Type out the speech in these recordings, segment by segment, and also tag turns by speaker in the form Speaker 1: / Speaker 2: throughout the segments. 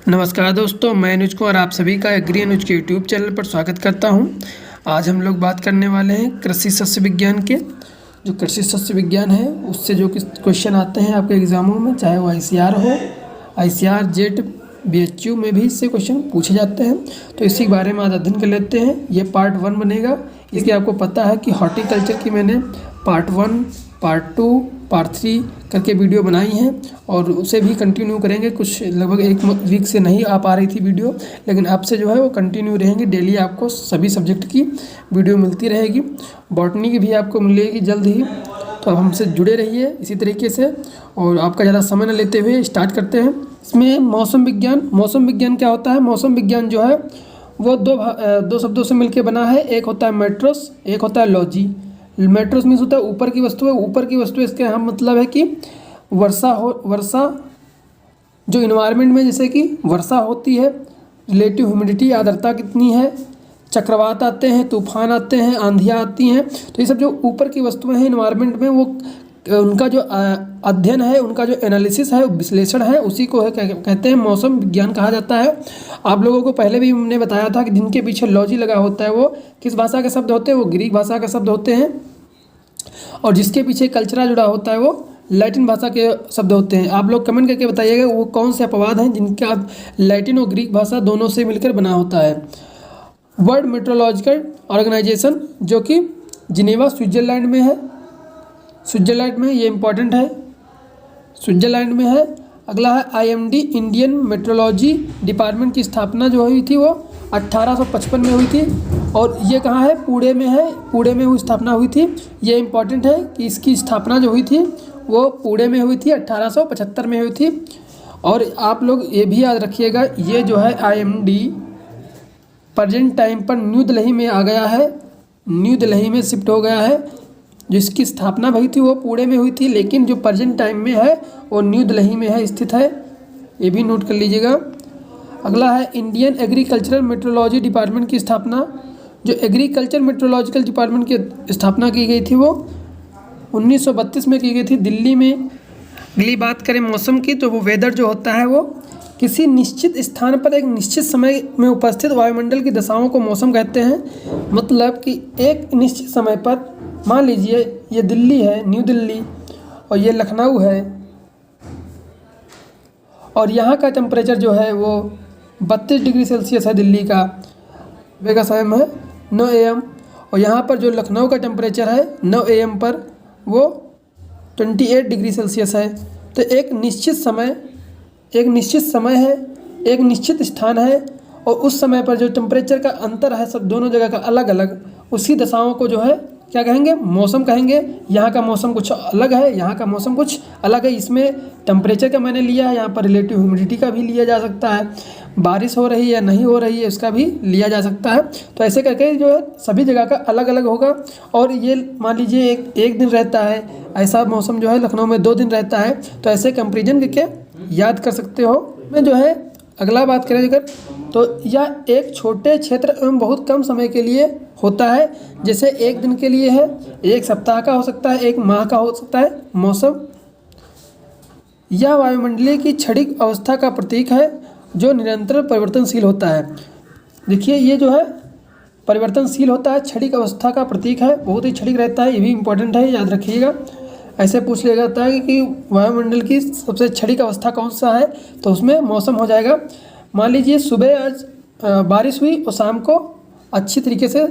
Speaker 1: नमस्कार दोस्तों, मैं अनुज कुमार आप सभी का एग्री अनुज के यूट्यूब चैनल पर स्वागत करता हूं। आज हम लोग बात करने वाले हैं कृषि शस्य विज्ञान के। जो कृषि शस्य विज्ञान है उससे जो क्वेश्चन आते हैं आपके एग्ज़ामों में, चाहे वो ICR हो, ICR जेट BHU में भी इससे क्वेश्चन पूछे जाते हैं। तो इसी के बारे में आज अध्ययन कर लेते हैं। ये पार्ट 1 बनेगा। इसलिए आपको पता है कि हॉर्टिकल्चर की मैंने पार्ट 1, पार्ट 2, पार्ट 3 करके वीडियो बनाई हैं और उसे भी कंटिन्यू करेंगे। कुछ लगभग 1 वीक से नहीं आ पा रही थी वीडियो, लेकिन अब से जो है वो कंटिन्यू रहेंगी। डेली आपको सभी सब्जेक्ट की वीडियो मिलती रहेगी। बॉटनी की भी आपको मिलेगी जल्द ही। तो अब हमसे जुड़े रहिए इसी तरीके से, और आपका ज़्यादा समय न लेते हुए स्टार्ट करते हैं। इसमें मौसम विज्ञान क्या होता है? मौसम विज्ञान जो है वो दो शब्दों से मिलकर बना है। एक होता है मेट्रोस, एक होता है लॉजी। मेट्रोस मीन्स होता है ऊपर की वस्तु है। ऊपर की वस्तु इसके हम मतलब है कि वर्षा जो इन्वायरमेंट में, जैसे कि वर्षा होती है, रिलेटिव ह्यूमिडिटी आर्द्रता कितनी है, चक्रवात आते हैं, तूफान आते हैं, आंधियाँ आती हैं। तो ये सब जो ऊपर की वस्तुएं हैं इन्वायरमेंट में, वो उनका जो अध्ययन है, उनका जो एनालिसिस है, विश्लेषण है, उसी को है कहते हैं मौसम विज्ञान कहा जाता है। आप लोगों को पहले भी हमने बताया था कि जिनके पीछे लॉजी लगा होता है वो किस भाषा के शब्द होते हैं? वो ग्रीक भाषा के शब्द होते हैं। और जिसके पीछे कल्चरा जुड़ा होता है वो लैटिन भाषा के शब्द होते हैं। आप लोग कमेंट करके बताइएगा वो कौन से अपवाद हैं जिनका लैटिन और ग्रीक भाषा दोनों से मिलकर बना होता है। वर्ल्ड मेट्रोलॉजिकल ऑर्गेनाइजेशन जो कि जिनेवा स्विट्ज़रलैंड में है, ये इम्पॉर्टेंट है, स्विट्ज़रलैंड में है। अगला है IMD, इंडियन मेट्रोलॉजी डिपार्टमेंट की स्थापना जो हुई थी वो 1855 में हुई थी। और ये कहाँ है? पुणे में है। पुणे में स्थापना हुई थी। ये इम्पॉर्टेंट है कि इसकी स्थापना जो हुई थी वो पुणे में हुई थी, 1875 में हुई थी। और आप लोग ये भी याद रखिएगा, ये जो है IMD प्रेजेंट टाइम पर न्यू दिल्ली में आ गया है, न्यू दिल्ली में शिफ्ट हो गया है। जिसकी स्थापना हुई थी वो पुणे में हुई थी, लेकिन जो प्रेजेंट टाइम में है वो न्यू दिल्ली में है, स्थित है। ये भी नोट कर लीजिएगा। अगला है इंडियन एग्रीकल्चरल मेट्रोलॉजी डिपार्टमेंट की स्थापना। जो एग्रीकल्चर मेट्रोलॉजिकल डिपार्टमेंट की स्थापना की गई थी वो 1932 में की गई थी, दिल्ली में। अगली बात करें मौसम की, तो वो वेदर जो होता है वो किसी निश्चित स्थान पर एक निश्चित समय में उपस्थित वायुमंडल की दशाओं को मौसम कहते हैं। मतलब कि एक निश्चित समय पर, मान लीजिए ये दिल्ली है, न्यू दिल्ली, और ये लखनऊ है, और यहाँ का टेम्परेचर जो है वो 32 डिग्री सेल्सियस है। दिल्ली का सुबह का समय है 9 AM, और यहाँ पर जो लखनऊ का टेम्परेचर है 9 AM पर वो 28 डिग्री सेल्सियस है। तो एक निश्चित समय है, एक निश्चित स्थान है, और उस समय पर जो टेम्परेचर का अंतर है सब दोनों जगह का अलग अलग, उसी दशाओं को जो है क्या कहेंगे? मौसम कहेंगे। यहाँ का मौसम कुछ अलग है, यहाँ का मौसम कुछ अलग है। इसमें टेम्परेचर का मैंने लिया है, यहाँ पर रिलेटिव ह्यूमिडिटी का भी लिया जा सकता है, बारिश हो रही है या नहीं हो रही है उसका भी लिया जा सकता है। तो ऐसे करके जो है सभी जगह का अलग अलग होगा। और ये मान लीजिए एक दिन रहता है, ऐसा मौसम जो है लखनऊ में 2 दिन रहता है। तो ऐसे कंपेरिजन करके याद कर सकते हो। में जो है अगला बात करें अगर, तो यह एक छोटे क्षेत्र एवं बहुत कम समय के लिए होता है। जैसे एक दिन के लिए है, एक सप्ताह का हो सकता है, एक माह का हो सकता है मौसम। यह वायुमंडलीय की क्षणिक अवस्था का प्रतीक है जो निरंतर परिवर्तनशील होता है। देखिए ये जो है परिवर्तनशील होता है, क्षणिक अवस्था का प्रतीक है, बहुत ही क्षणिक रहता है। ये भी इम्पोर्टेंट है, याद रखिएगा। ऐसे पूछ लिया जाता है कि वायुमंडल की सबसे क्षणिक अवस्था कौन सा है, तो उसमें मौसम हो जाएगा। मान लीजिए सुबह आज बारिश हुई और शाम को अच्छी तरीके से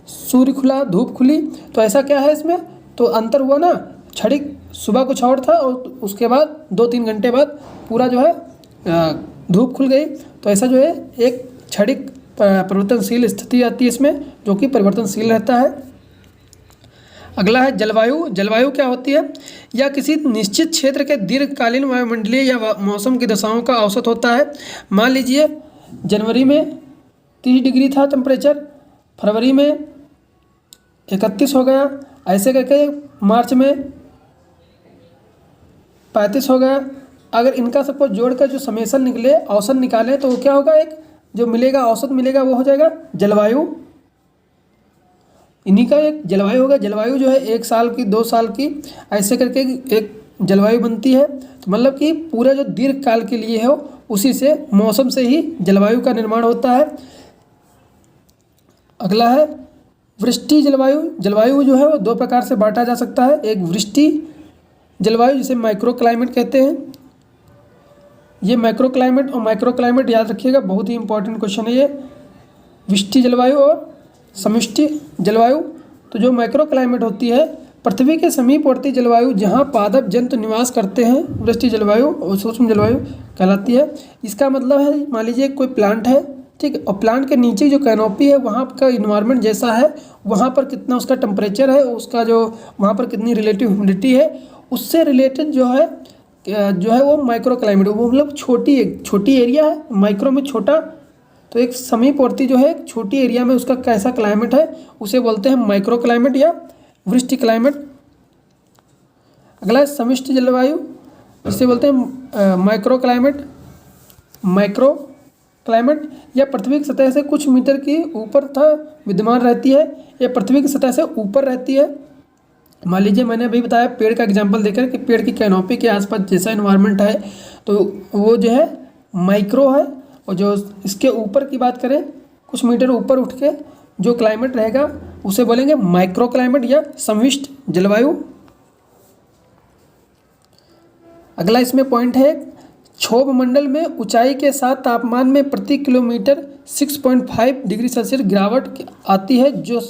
Speaker 1: सूर्य खुला, धूप खुली, तो ऐसा क्या है इसमें? तो अंतर हुआ ना, क्षणिक। सुबह कुछ और था और उसके बाद 2-3 घंटे बाद पूरा जो है धूप खुल गई। तो ऐसा जो है एक क्षणिक परिवर्तनशील स्थिति आती है इसमें, जो कि परिवर्तनशील रहता है। अगला है जलवायु। जलवायु क्या होती है? यह किसी निश्चित क्षेत्र के दीर्घकालीन वायुमंडलीय या मौसम की दशाओं का औसत होता है। मान लीजिए जनवरी में 30 डिग्री था टेम्परेचर, फरवरी में 31 हो गया, ऐसे करके मार्च में 35 हो गया। अगर इनका सबको जोड़कर जो समेसन निकले, औसत निकालें, तो वो क्या होगा? एक जो मिलेगा औसत मिलेगा वो हो जाएगा जलवायु। इन्हीं का एक जलवायु होगा। जलवायु जो है 1 साल की, 2 साल की, ऐसे करके एक जलवायु बनती है। तो मतलब कि पूरा जो दीर्घ काल के लिए है उसी से, मौसम से ही जलवायु का निर्माण होता है। अगला है वृष्टि जलवायु। जलवायु जो है वो दो प्रकार से बांटा जा सकता है। एक वृष्टि जलवायु जिसे माइक्रो क्लाइमेट कहते हैं। ये माइक्रो क्लाइमेट और माइक्रो क्लाइमेट याद रखिएगा, बहुत ही इंपॉर्टेंट क्वेश्चन है ये। वृष्टि जलवायु और समष्टि जलवायु। तो जो माइक्रो क्लाइमेट होती है, पृथ्वी के समीपवर्ती जलवायु जहाँ पादप जंतु निवास करते हैं, वृष्टि जलवायु और सूक्ष्म जलवायु कहलाती है। इसका मतलब है, मान लीजिए कोई प्लांट है, ठीक है, और प्लांट के नीचे जो कैनोपी है वहाँ का इन्वायरमेंट जैसा है, वहाँ पर कितना उसका टेम्परेचर है, उसका जो वहाँ पर कितनी रिलेटिव ह्यूमिडिटी है, उससे रिलेटेड जो है वो माइक्रो क्लाइमेट, वो मतलब छोटी एरिया है, माइक्रो में छोटा, तो एक समीपवर्ती जो है एक छोटी एरिया में उसका कैसा क्लाइमेट है उसे बोलते हैं माइक्रो क्लाइमेट या वृष्टि क्लाइमेट। अगला है समष्टि जलवायु, इसे बोलते हैं माइक्रो क्लाइमेट। माइक्रो क्लाइमेट या पृथ्वी की सतह से कुछ मीटर की ऊपर विद्यमान रहती है, या पृथ्वी की सतह से ऊपर रहती है। मान लीजिए मैंने अभी बताया पेड़ का एग्जांपल देकर कि पेड़ की कैनोपी के आसपास जैसा इन्वायरमेंट है तो वो जो है माइक्रो है, और जो इसके ऊपर की बात करें कुछ मीटर ऊपर उठ के जो क्लाइमेट रहेगा उसे बोलेंगे माइक्रो क्लाइमेट या समष्टि जलवायु। अगला इसमें पॉइंट है, क्षोभ मंडल में ऊंचाई के साथ तापमान में प्रति किलोमीटर 6.5 डिग्री सेल्सियस गिरावट आती है, जो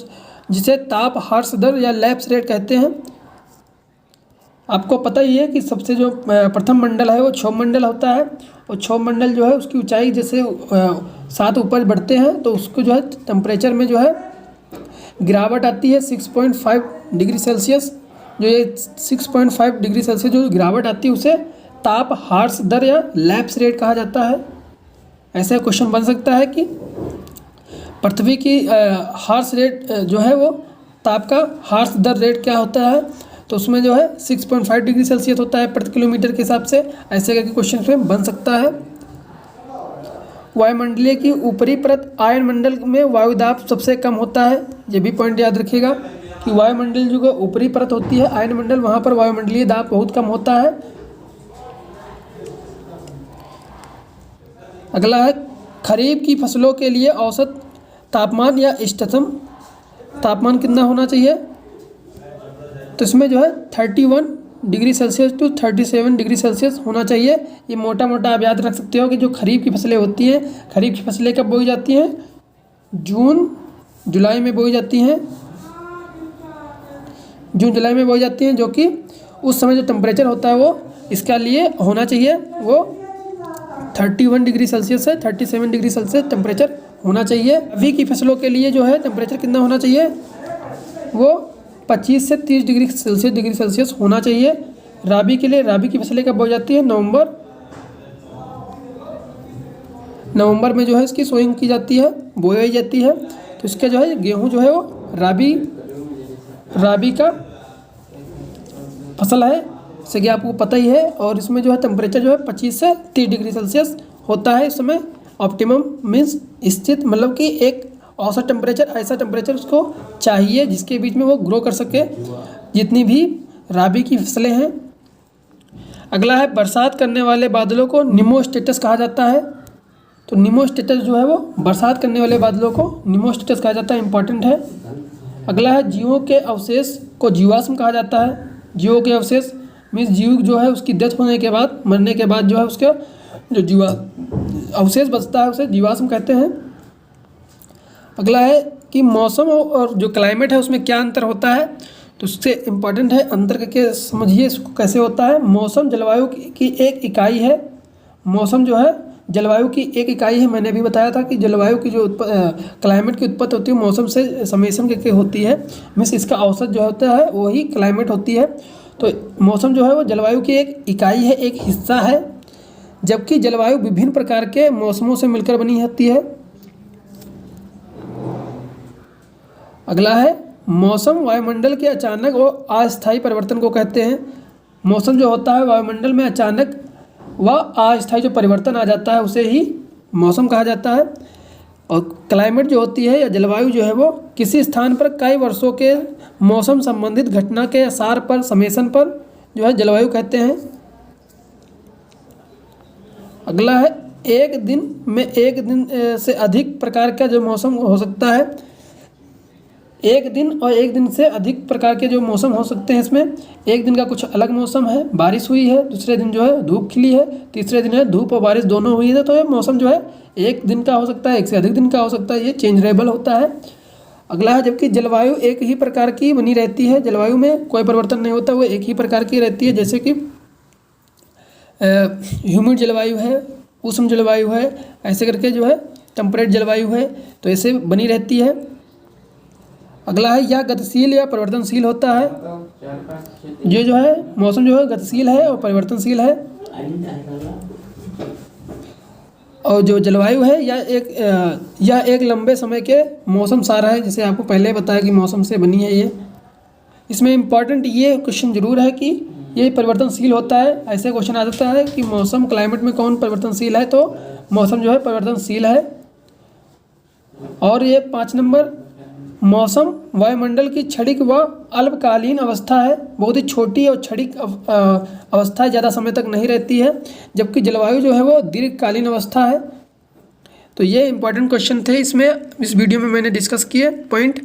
Speaker 1: जिसे ताप ह्रास दर या लैप्स रेट कहते हैं। आपको पता ही है कि सबसे जो प्रथम मंडल है वो क्षोभ मंडल होता है, और क्षोभ मंडल जो है उसकी ऊंचाई जैसे साथ ऊपर बढ़ते हैं तो उसको जो है टेम्परेचर में जो है गिरावट आती है 6.5 डिग्री सेल्सियस। जो ये 6.5 डिग्री सेल्सियस जो गिरावट आती है उसे ताप ह्रास दर या लैप्स रेट कहा जाता है। ऐसा क्वेश्चन बन सकता है कि पृथ्वी की ह्रास रेट जो है वो ताप का ह्रास दर रेट क्या होता है, तो उसमें जो है 6.5 डिग्री सेल्सियस होता है प्रति किलोमीटर के हिसाब से। ऐसे करके क्वेश्चन में बन सकता है। वायुमंडलीय की ऊपरी परत आयन मंडल में वायु दाब सबसे कम होता है। ये भी पॉइंट याद रखिएगा कि वायुमंडल जो ऊपरी परत होती है आयन मंडल, वहाँ पर वायुमंडलीय दाब बहुत कम होता है। अगला है खरीफ की फसलों के लिए औसत तापमान या इष्टतम तापमान कितना होना चाहिए, तो इसमें जो है 31 degree Celsius to 37 degree Celsius होना चाहिए। ये मोटा मोटा आप याद रख सकते हो कि जो खरीफ की फसलें होती हैं, खरीफ की फसलें कब बोई जाती हैं, जून जुलाई में बोई जाती हैं। जून जुलाई में बोई जाती हैं, जो कि उस समय जो टेम्परेचर होता है वो इसका लिए होना चाहिए वो 31 डिग्री सेल्सियस है, 37 डिग्री सेल्सियस टेम्परेचर होना चाहिए। रबी की फसलों के लिए जो है टेम्परेचर कितना होना चाहिए, वो 25 से 30 डिग्री सेल्सियस होना चाहिए। राबी के लिए, राबी की फसलें कब बोई जाती है, नवंबर में जो है इसकी सोइंग की जाती है, बोई जाती है। तो इसका जो है गेहूँ जो है वो राबी का फसल है, जैसे कि आपको पता ही है। और इसमें जो है टेम्परेचर जो है 25 से 30 डिग्री सेल्सियस होता है इस समय। ऑप्टिमम मीन्स स्थित, मतलब कि एक औसत टेम्परेचर, ऐसा टेम्परेचर उसको चाहिए जिसके बीच में वो ग्रो कर सके, जितनी भी राबी की फसलें हैं। अगला है बरसात करने वाले बादलों को निमोस्टेटस कहा जाता है। तो निमोस्टेटस जो है वो बरसात करने वाले बादलों को निमोस्टेटस कहा जाता है, इंपॉर्टेंट है। अगला है जीवों के अवशेष को जीवाश्म कहा जाता है। जीवों के अवशेष मीन्स जीव जो है उसकी डेथ होने के बाद, मरने के बाद जो है उसका जो अवशेष बचता है उसे जीवाश्म कहते हैं। अगला है कि मौसम और जो क्लाइमेट है उसमें क्या अंतर होता है, तो उससे इम्पॉर्टेंट है अंतर करके समझिए इसको कैसे होता है। मौसम जलवायु की एक इकाई है। मौसम जो है जलवायु की एक इकाई है। मैंने अभी बताया था कि जलवायु की जो क्लाइमेट की उत्पत्ति होती है मौसम से समेशन करके होती है, मीन्स इसका औसत जो होता है वही क्लाइमेट होती है। तो मौसम जो है वो जलवायु की एक इकाई है, एक हिस्सा है, जबकि जलवायु विभिन्न प्रकार के मौसमों से मिलकर बनी होती है। अगला है मौसम वायुमंडल के अचानक और अस्थायी परिवर्तन को कहते हैं। मौसम जो होता है वायुमंडल में अचानक व अस्थायी जो परिवर्तन आ जाता है उसे ही मौसम कहा जाता है। और क्लाइमेट जो होती है या जलवायु जो है वो किसी स्थान पर कई वर्षों के मौसम संबंधित घटना के आसार पर, समेशन पर जो है जलवायु कहते हैं। अगला है एक दिन में एक दिन से अधिक प्रकार का जो मौसम हो सकता है। एक दिन और एक दिन से अधिक प्रकार के जो मौसम हो सकते हैं इसमें। एक दिन का कुछ अलग मौसम है, बारिश हुई है, दूसरे दिन जो है धूप खिली है, तीसरे दिन है धूप और बारिश दोनों हुई है। तो ये मौसम जो है एक दिन का हो सकता है, एक से अधिक दिन का हो सकता है, ये चेंजेबल होता है। अगला है जबकि जलवायु एक ही प्रकार की बनी रहती है, जलवायु में कोई परिवर्तन नहीं होता, वो एक ही प्रकार की रहती है। जैसे कि ह्यूमिड जलवायु है, उष्ण जलवायु है, ऐसे करके जो है टेम्परेट जलवायु है, तो ऐसे बनी रहती है। अगला है यह गतिशील या परिवर्तनशील होता है। ये जो है मौसम जो है गतिशील है और परिवर्तनशील है। और जो जलवायु है यह एक लंबे समय के मौसम सार है, जैसे आपको पहले बताया कि मौसम से बनी है ये। इसमें इम्पॉर्टेंट ये क्वेश्चन जरूर है कि ये परिवर्तनशील होता है। ऐसे क्वेश्चन आ जाता है कि मौसम क्लाइमेट में कौन परिवर्तनशील है, तो मौसम जो है परिवर्तनशील है। और ये 5 नंबर, मौसम वायुमंडल की क्षणिक व अल्पकालीन अवस्था है, बहुत ही छोटी और क्षणिक अवस्था ज़्यादा समय तक नहीं रहती है, जबकि जलवायु जो है वो दीर्घकालीन अवस्था है। तो ये इंपॉर्टेंट क्वेश्चन थे इसमें, इस वीडियो में मैंने डिस्कस किए पॉइंट।